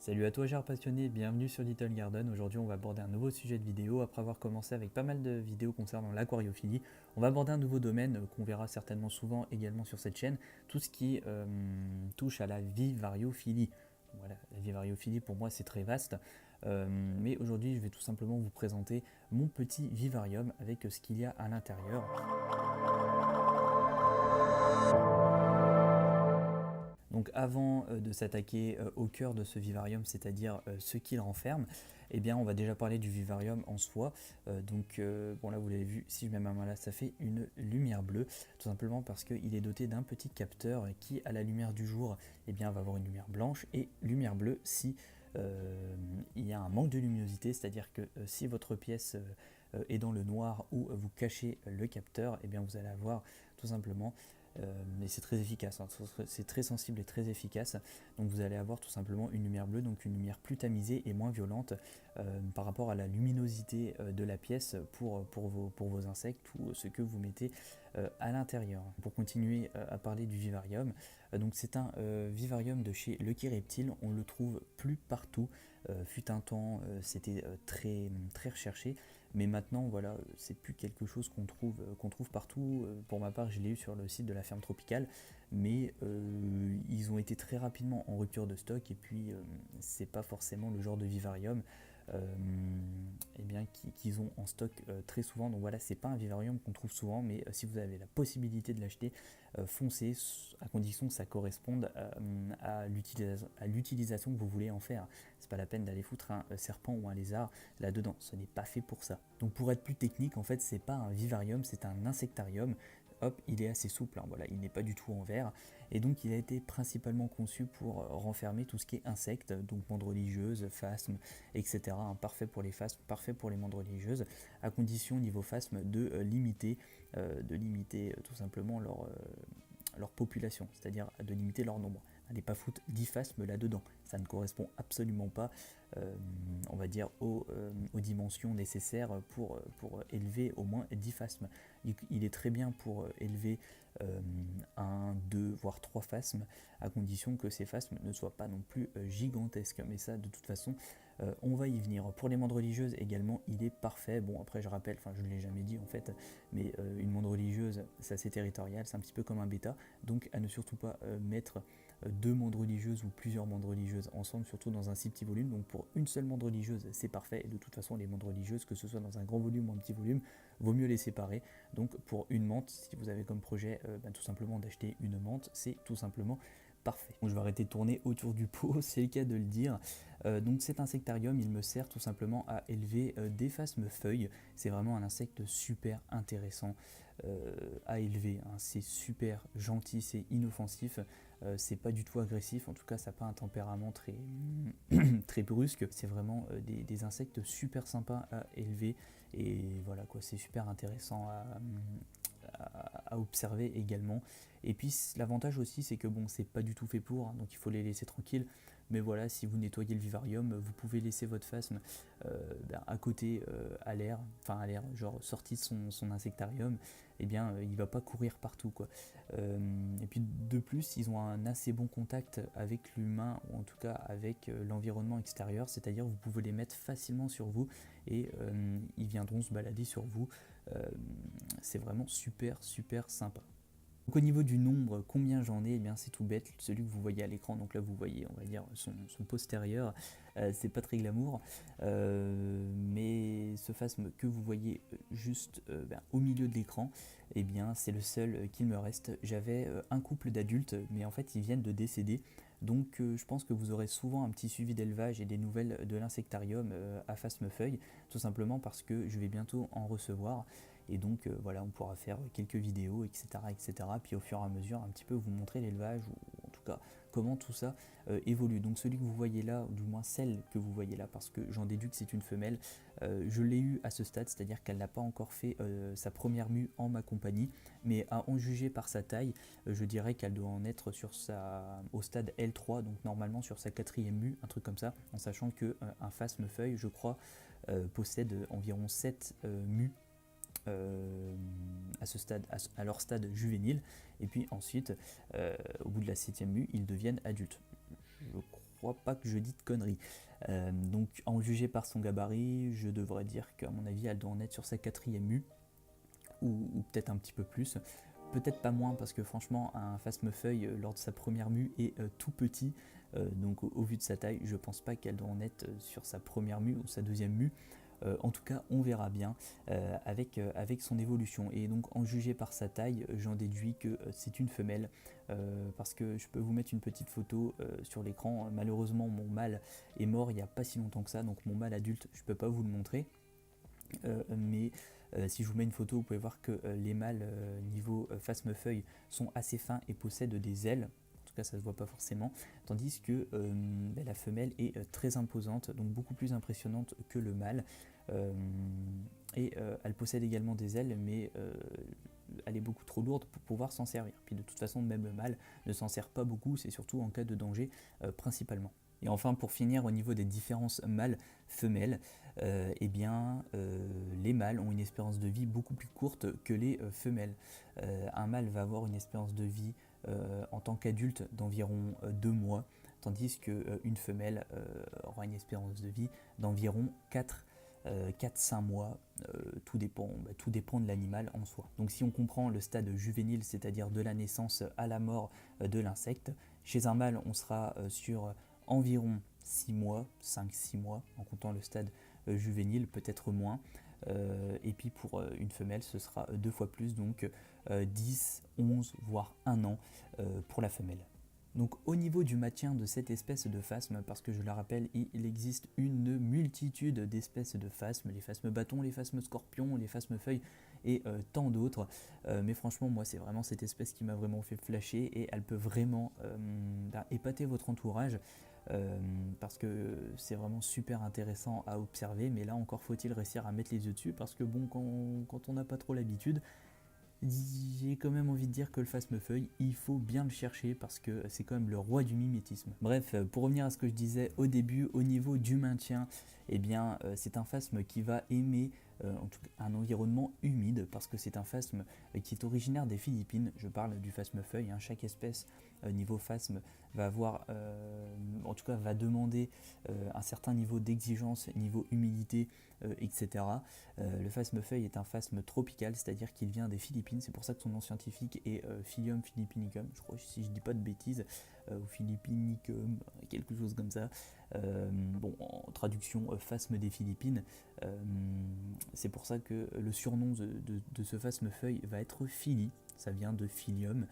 Salut à toi cher passionné, bienvenue sur Little Garden. Aujourd'hui on va aborder un nouveau sujet de vidéo. Après avoir commencé avec pas mal de vidéos concernant l'aquariophilie, on va aborder un nouveau domaine qu'on verra certainement souvent également sur cette chaîne, tout ce qui touche à la vivariophilie. Voilà, la vivariophilie pour moi c'est très vaste, mais aujourd'hui je vais tout simplement vous présenter mon petit vivarium avec ce qu'il y a à l'intérieur. Donc avant de s'attaquer au cœur de ce vivarium, c'est-à-dire ce qu'il renferme, eh bien on va déjà parler du vivarium en soi. Bon là vous l'avez vu, si je mets ma main là, ça fait une lumière bleue, tout simplement parce qu'il est doté d'un petit capteur qui à la lumière du jour, eh bien va avoir une lumière blanche et lumière bleue si il y a un manque de luminosité, c'est-à-dire que si votre pièce est dans le noir ou vous cachez le capteur, eh bien vous allez avoir tout simplement mais c'est très efficace, hein. C'est très sensible et très efficace. Donc vous allez avoir tout simplement une lumière bleue, donc une lumière plus tamisée et moins violente par rapport à la luminosité de la pièce pour vos insectes ou ce que vous mettez à l'intérieur. Pour continuer à parler du vivarium, donc c'est un vivarium de chez Lucky Reptile, on le trouve plus partout. Fut un temps, c'était très recherché, mais maintenant voilà, c'est plus quelque chose qu'on trouve partout. Pour ma part, je l'ai eu sur le site de la ferme tropicale, mais ils ont été très rapidement en rupture de stock, et puis c'est pas forcément le genre de vivarium eh bien, qu'ils ont en stock très souvent. Donc voilà, c'est pas un vivarium qu'on trouve souvent, mais si vous avez la possibilité de l'acheter, foncez, à condition que ça corresponde à l'utilisation que vous voulez en faire. C'est pas la peine d'aller foutre un serpent ou un lézard là-dedans, ce n'est pas fait pour ça. Donc pour être plus technique, en fait, c'est pas un vivarium, c'est un insectarium. Hop, il est assez souple, hein, voilà, il n'est pas du tout en verre, et donc il a été principalement conçu pour renfermer tout ce qui est insectes, donc mandes religieuses, phasmes, etc. Hein, parfait pour les phasmes, parfait pour les mandes religieuses, à condition niveau phasme de limiter tout simplement leur population, c'est-à-dire de limiter leur nombre. Allez pas foutre 10 phasmes là-dedans, ça ne correspond absolument pas, on va dire, aux dimensions nécessaires pour élever au moins 10 phasmes. Il est très bien pour élever 1, 2, voire 3 phasmes, à condition que ces phasmes ne soient pas non plus gigantesques. Mais ça, de toute façon, on va y venir. Pour les mandes religieuses également, il est parfait. Bon, après, je rappelle, enfin, je ne l'ai jamais dit en fait, mais une mande religieuse, c'est assez territorial, c'est un petit peu comme un bêta, donc à ne surtout pas mettre deux mandes religieuses ou plusieurs mandes religieuses ensemble, surtout dans un si petit volume. Donc pour une seule mande religieuse, c'est parfait, et de toute façon, les mandes religieuses, que ce soit dans un grand volume ou un petit volume, vaut mieux les séparer. Donc pour une menthe, si vous avez comme projet tout simplement d'acheter une menthe, c'est tout simplement parfait. Donc je vais arrêter de tourner autour du pot, c'est le cas de le dire. Donc cet insectarium, il me sert tout simplement à élever des phasmes feuilles. C'est vraiment un insecte super intéressant à élever, hein. C'est super gentil, c'est inoffensif, c'est pas du tout agressif, en tout cas ça n'a pas un tempérament très brusque. C'est vraiment des insectes super sympas à élever, et voilà quoi, c'est super intéressant à observer également. Et puis l'avantage aussi, c'est que bon, c'est pas du tout fait pour, hein, donc il faut les laisser tranquilles. Mais voilà, si vous nettoyez le vivarium, vous pouvez laisser votre phasme à côté, à l'air, genre sorti de son insectarium, et bien il va pas courir partout quoi. Et puis de plus, ils ont un assez bon contact avec l'humain, ou en tout cas avec l'environnement extérieur, c'est-à-dire vous pouvez les mettre facilement sur vous, et ils viendront se balader sur vous. C'est vraiment super sympa. Donc au niveau du nombre, combien j'en ai, eh bien c'est tout bête, celui que vous voyez à l'écran, donc là vous voyez, on va dire, son postérieur, c'est pas très glamour, mais ce phasme que vous voyez juste au milieu de l'écran, eh bien c'est le seul qu'il me reste. J'avais un couple d'adultes, mais en fait ils viennent de décéder, donc je pense que vous aurez souvent un petit suivi d'élevage et des nouvelles de l'insectarium à phasme-feuille, tout simplement parce que je vais bientôt en recevoir. Et donc voilà, on pourra faire quelques vidéos, etc. Puis au fur et à mesure, un petit peu vous montrer l'élevage, ou en tout cas comment tout ça évolue. Donc celui que vous voyez là, ou du moins celle que vous voyez là, parce que j'en déduis que c'est une femelle, je l'ai eu à ce stade, c'est-à-dire qu'elle n'a pas encore fait sa première mue en ma compagnie, mais à en juger par sa taille, je dirais qu'elle doit en être au stade L3, donc normalement sur sa quatrième mue, un truc comme ça, en sachant que un phasme-feuille, je crois, possède environ 7 mues à ce stade, à leur stade juvénile, et puis ensuite au bout de la 7e mue ils deviennent adultes. Je crois pas que je dis de conneries. Donc en juger par son gabarit, je devrais dire qu'à mon avis elle doit en être sur sa quatrième mue, ou peut-être un petit peu plus. Peut-être pas moins parce que franchement un phasme-feuille lors de sa première mue est tout petit, donc au vu de sa taille je pense pas qu'elle doit en être sur sa première mue ou sa deuxième mue. En tout cas on verra bien avec son évolution, et donc en juger par sa taille j'en déduis que c'est une femelle, parce que je peux vous mettre une petite photo sur l'écran. Malheureusement mon mâle est mort il n'y a pas si longtemps que ça, donc mon mâle adulte je peux pas vous le montrer. Mais si je vous mets une photo, vous pouvez voir que les mâles niveau phasme-feuille sont assez fins et possèdent des ailes. En tout cas, ça se voit pas forcément. Tandis que la femelle est très imposante, donc beaucoup plus impressionnante que le mâle. Et elle possède également des ailes, mais elle est beaucoup trop lourde pour pouvoir s'en servir. Puis de toute façon, même le mâle ne s'en sert pas beaucoup, c'est surtout en cas de danger principalement. Et enfin, pour finir, au niveau des différences mâles-femelles, les mâles ont une espérance de vie beaucoup plus courte que les femelles. Un mâle va avoir une espérance de vie en tant qu'adulte d'environ 2 mois, tandis qu'une femelle aura une espérance de vie d'environ 4-5 mois, tout dépend de l'animal en soi. Donc si on comprend le stade juvénile, c'est-à-dire de la naissance à la mort de l'insecte, chez un mâle on sera sur environ 6 mois, 5-6 mois, en comptant le stade juvénile, peut-être moins. Et puis pour une femelle, ce sera 2 fois plus, donc 10, 11, voire 1 an pour la femelle. Donc au niveau du maintien de cette espèce de phasme, parce que je la rappelle, il existe une multitude d'espèces de phasmes, les phasmes bâtons, les phasmes scorpions, les phasmes feuilles et tant d'autres. Mais franchement, moi c'est vraiment cette espèce qui m'a vraiment fait flasher, et elle peut vraiment épater votre entourage. Parce que c'est vraiment super intéressant à observer, mais là encore faut-il réussir à mettre les yeux dessus, parce que bon, quand on n'a pas trop l'habitude, j'ai quand même envie de dire que le phasme-feuille, il faut bien le chercher parce que c'est quand même le roi du mimétisme. Bref, pour revenir à ce que je disais au début, au niveau du maintien, c'est un phasme qui va aimer en tout cas, un environnement humide, parce que c'est un phasme qui est originaire des Philippines. Je parle du phasme-feuille, hein. Chaque espèce niveau phasme va avoir, en tout cas va demander un certain niveau d'exigence, niveau humidité, etc. Le phasme-feuille est un phasme tropical, c'est-à-dire qu'il vient des Philippines. C'est pour ça que son nom scientifique est Phyllium philippinicum, je crois, si je dis pas de bêtises, ou philippinicum, quelque chose comme ça. En traduction, phasme des Philippines. C'est pour ça que le surnom de ce phasme-feuille va être Philly, ça vient de Phyllium.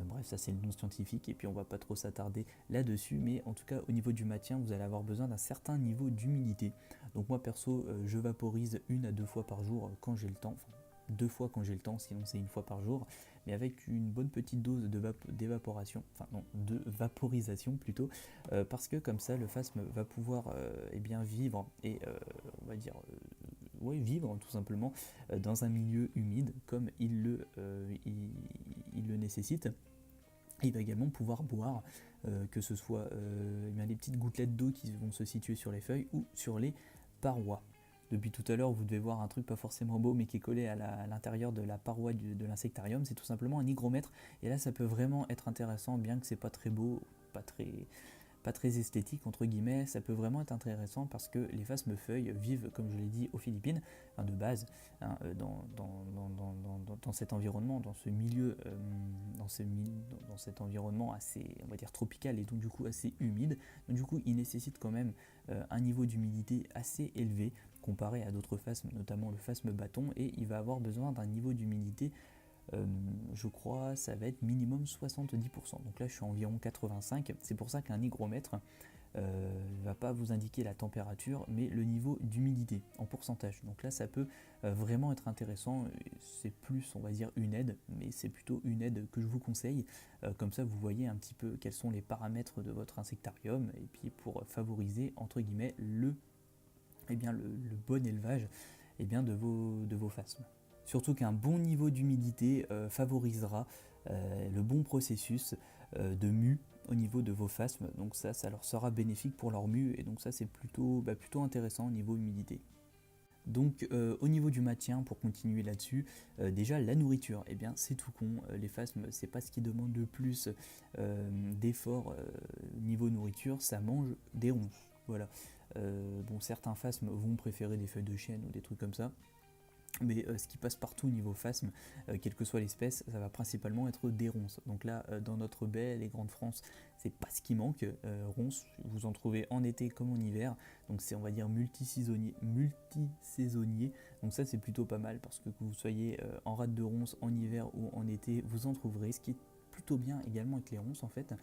Bref, ça c'est le nom scientifique, et puis on va pas trop s'attarder là-dessus, mais en tout cas au niveau du maintien, vous allez avoir besoin d'un certain niveau d'humidité. Donc moi perso, je vaporise 1 à 2 fois par jour quand j'ai le temps, enfin 2 fois quand j'ai le temps, sinon c'est 1 fois par jour, mais avec une bonne petite dose d'évaporation, enfin non, de vaporisation plutôt, parce que comme ça le phasme va pouvoir vivre, et on va dire vivre tout simplement dans un milieu humide comme il le nécessite. Et il va également pouvoir boire, que ce soit les petites gouttelettes d'eau qui vont se situer sur les feuilles ou sur les parois. Depuis tout à l'heure, vous devez voir un truc pas forcément beau, mais qui est collé à l'intérieur de la paroi de l'insectarium. C'est tout simplement un hygromètre. Et là, ça peut vraiment être intéressant, bien que c'est pas très beau, pas très esthétique entre guillemets. Ça peut vraiment être intéressant parce que les phasme-feuilles vivent, comme je l'ai dit, aux Philippines, enfin de base, hein, dans cet environnement, dans ce milieu, dans cet environnement assez, on va dire, tropical, et donc du coup assez humide. Donc du coup, il nécessite quand même un niveau d'humidité assez élevé comparé à d'autres phasmes, notamment le phasme bâton, et il va avoir besoin d'un niveau d'humidité, je crois, ça va être minimum 70%. Donc là, je suis à environ 85. C'est pour ça qu'un hygromètre ne va pas vous indiquer la température, mais le niveau d'humidité en pourcentage. Donc là, ça peut vraiment être intéressant. C'est plus, on va dire, une aide, mais c'est plutôt une aide que je vous conseille. Comme ça, vous voyez un petit peu quels sont les paramètres de votre insectarium, et puis pour favoriser, entre guillemets, le bon élevage de vos phasmes. Surtout qu'un bon niveau d'humidité favorisera le bon processus de mue au niveau de vos phasmes. Donc ça leur sera bénéfique pour leur mue, et donc ça c'est plutôt intéressant au niveau humidité. Donc au niveau du maintien, pour continuer là-dessus, déjà la nourriture, eh bien c'est tout con, les phasmes c'est pas ce qui demande le plus d'efforts niveau nourriture, ça mange des ronces. Voilà. Bon, certains phasmes vont préférer des feuilles de chêne ou des trucs comme ça. Mais ce qui passe partout au niveau phasme, quelle que soit l'espèce, ça va principalement être des ronces. Donc là, dans notre belle et grande France, c'est pas ce qui manque. Ronces, vous en trouvez en été comme en hiver. Donc c'est, on va dire, multisaisonnier. Donc ça, c'est plutôt pas mal parce que vous soyez en rade de ronces en hiver ou en été, vous en trouverez. Ce qui est plutôt bien également avec les ronces, en fait,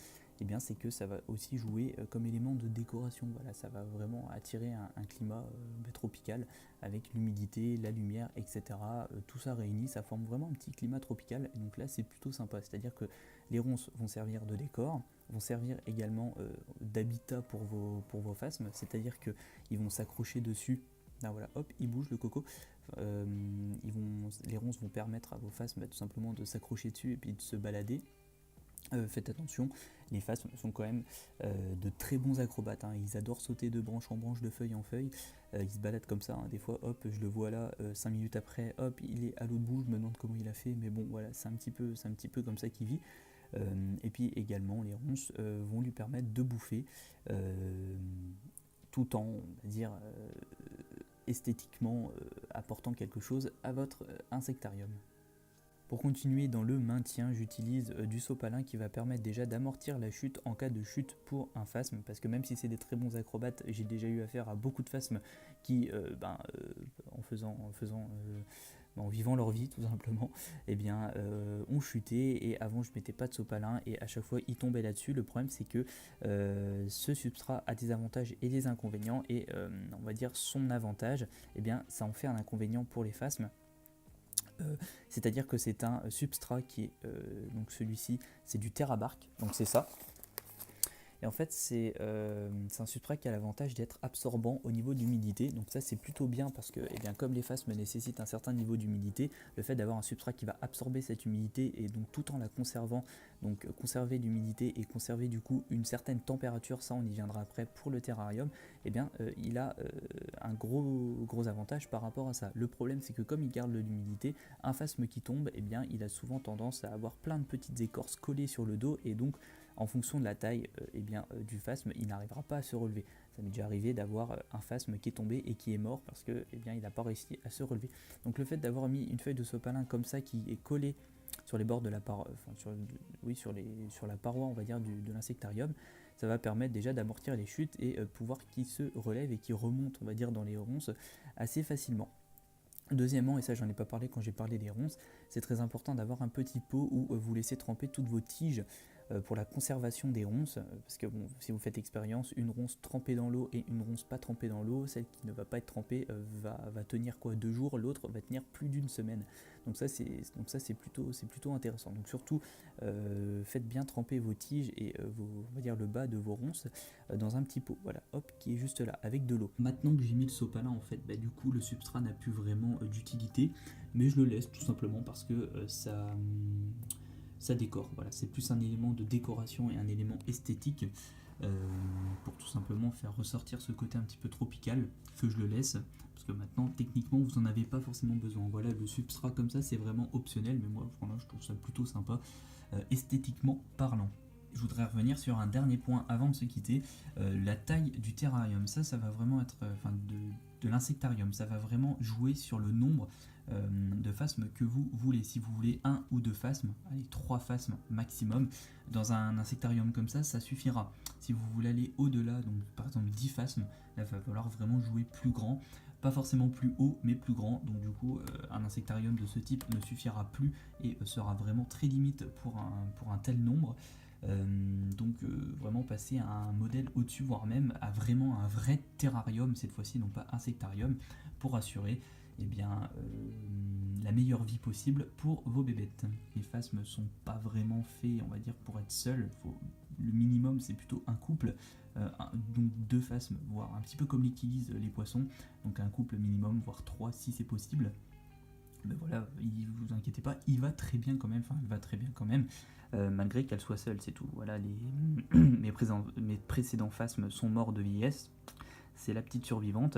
eh bien, c'est que ça va aussi jouer comme élément de décoration. Voilà, ça va vraiment attirer un climat tropical avec l'humidité, la lumière, etc. Tout ça réuni, ça forme vraiment un petit climat tropical. Et donc là, c'est plutôt sympa. C'est-à-dire que les ronces vont servir de décor, vont servir également d'habitat pour vos phasmes. C'est-à-dire qu'ils vont s'accrocher dessus. Ah, voilà, hop, il bouge le coco. Les ronces vont permettre à vos phasmes tout simplement de s'accrocher dessus et puis de se balader. Faites attention, les phasmes sont quand même de très bons acrobates, hein. Ils adorent sauter de branche en branche, de feuille en feuille, ils se baladent comme ça, hein. Des fois hop, je le vois là, 5 minutes après, hop, il est à l'autre bout, je me demande comment il a fait, mais bon voilà, c'est un petit peu comme ça qu'il vit. Et puis également les ronces vont lui permettre de bouffer tout en, on va dire, esthétiquement apportant quelque chose à votre insectarium. Pour continuer dans le maintien, j'utilise du sopalin qui va permettre déjà d'amortir la chute en cas de chute pour un phasme, parce que même si c'est des très bons acrobates, j'ai déjà eu affaire à beaucoup de phasmes qui, en vivant leur vie tout simplement, eh bien, ont chuté, et avant je mettais pas de sopalin et à chaque fois ils tombaient là-dessus. Le problème c'est que ce substrat a des avantages et des inconvénients, et on va dire son avantage, eh bien, ça en fait un inconvénient pour les phasmes. C'est-à-dire que c'est un substrat qui est, donc celui-ci, c'est du TerraBark, donc c'est ça. Et en fait, c'est un substrat qui a l'avantage d'être absorbant au niveau de l'humidité. Donc ça, c'est plutôt bien parce que, eh bien, comme les phasmes nécessitent un certain niveau d'humidité, le fait d'avoir un substrat qui va absorber cette humidité et donc tout en la conservant, donc conserver l'humidité et conserver du coup une certaine température, ça on y viendra après pour le terrarium, eh bien, il a un gros avantage par rapport à ça. Le problème, c'est que comme il garde de l'humidité, un phasme qui tombe, eh bien, il a souvent tendance à avoir plein de petites écorces collées sur le dos, et donc en fonction de la taille du phasme, il n'arrivera pas à se relever. Ça m'est déjà arrivé d'avoir un phasme qui est tombé et qui est mort parce que il n'a pas réussi à se relever. Donc le fait d'avoir mis une feuille de sopalin comme ça qui est collée sur les bords de la paroi, sur la paroi, on va dire, de l'insectarium, ça va permettre déjà d'amortir les chutes et pouvoir qu'ils se relèvent et qu'ils remontent, on va dire, dans les ronces assez facilement. Deuxièmement, et ça j'en ai pas parlé quand j'ai parlé des ronces, c'est très important d'avoir un petit pot où vous laissez tremper toutes vos tiges pour la conservation des ronces, parce que bon, si vous faites expérience, une ronce trempée dans l'eau et une ronce pas trempée dans l'eau, celle qui ne va pas être trempée va tenir 2 jours, l'autre va tenir plus d'une semaine. Donc ça c'est plutôt intéressant. Donc surtout faites bien tremper vos tiges et on va dire le bas de vos ronces dans un petit pot, voilà, hop, qui est juste là avec de l'eau. Maintenant que j'ai mis le sopalin, en fait, du coup le substrat n'a plus vraiment d'utilité, mais je le laisse tout simplement parce que ça décore. Voilà, c'est plus un élément de décoration et un élément esthétique pour tout simplement faire ressortir ce côté un petit peu tropical que je le laisse, parce que maintenant techniquement vous n'en avez pas forcément besoin. Voilà, le substrat comme ça c'est vraiment optionnel, mais moi vraiment je trouve ça plutôt sympa esthétiquement parlant. Je voudrais revenir sur un dernier point avant de se quitter, la taille du terrarium. Ça va vraiment être, de l'insectarium, ça va vraiment jouer sur le nombre de phasmes que vous voulez. Si vous voulez 1 ou 2 phasmes, allez, 3 phasmes maximum, dans un insectarium comme ça suffira. Si vous voulez aller au-delà, donc par exemple 10 phasmes, là il va falloir vraiment jouer plus grand, pas forcément plus haut mais plus grand. Donc du coup un insectarium de ce type ne suffira plus et sera vraiment très limite pour un tel nombre. Vraiment passer à un modèle au-dessus, voire même à vraiment un vrai terrarium cette fois-ci, non pas insectarium, pour assurer la meilleure vie possible pour vos bébêtes. Les phasmes sont pas vraiment faits, on va dire, pour être seuls. Le minimum c'est plutôt un couple, donc 2 phasmes, voire un petit peu comme l'utilisent les poissons, donc un couple minimum, voire 3 si c'est possible. Mais voilà, vous inquiétez pas, il va très bien quand même, malgré qu'elle soit seule, c'est tout. Voilà, mes précédents phasmes sont morts de vieillesse, c'est la petite survivante.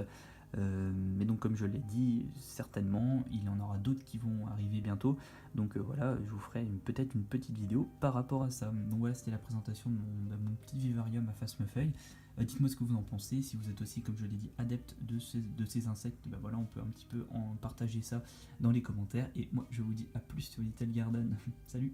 Mais donc comme je l'ai dit, certainement il y en aura d'autres qui vont arriver bientôt. Donc voilà, je vous ferai peut-être une petite vidéo par rapport à ça. Donc voilà, c'était la présentation de mon petit vivarium à Phasmofeuille. Dites-moi ce que vous en pensez, si vous êtes aussi, comme je l'ai dit, adepte de ces insectes, ben voilà, on peut un petit peu en partager ça dans les commentaires. Et moi je vous dis à plus sur Little Garden. Salut!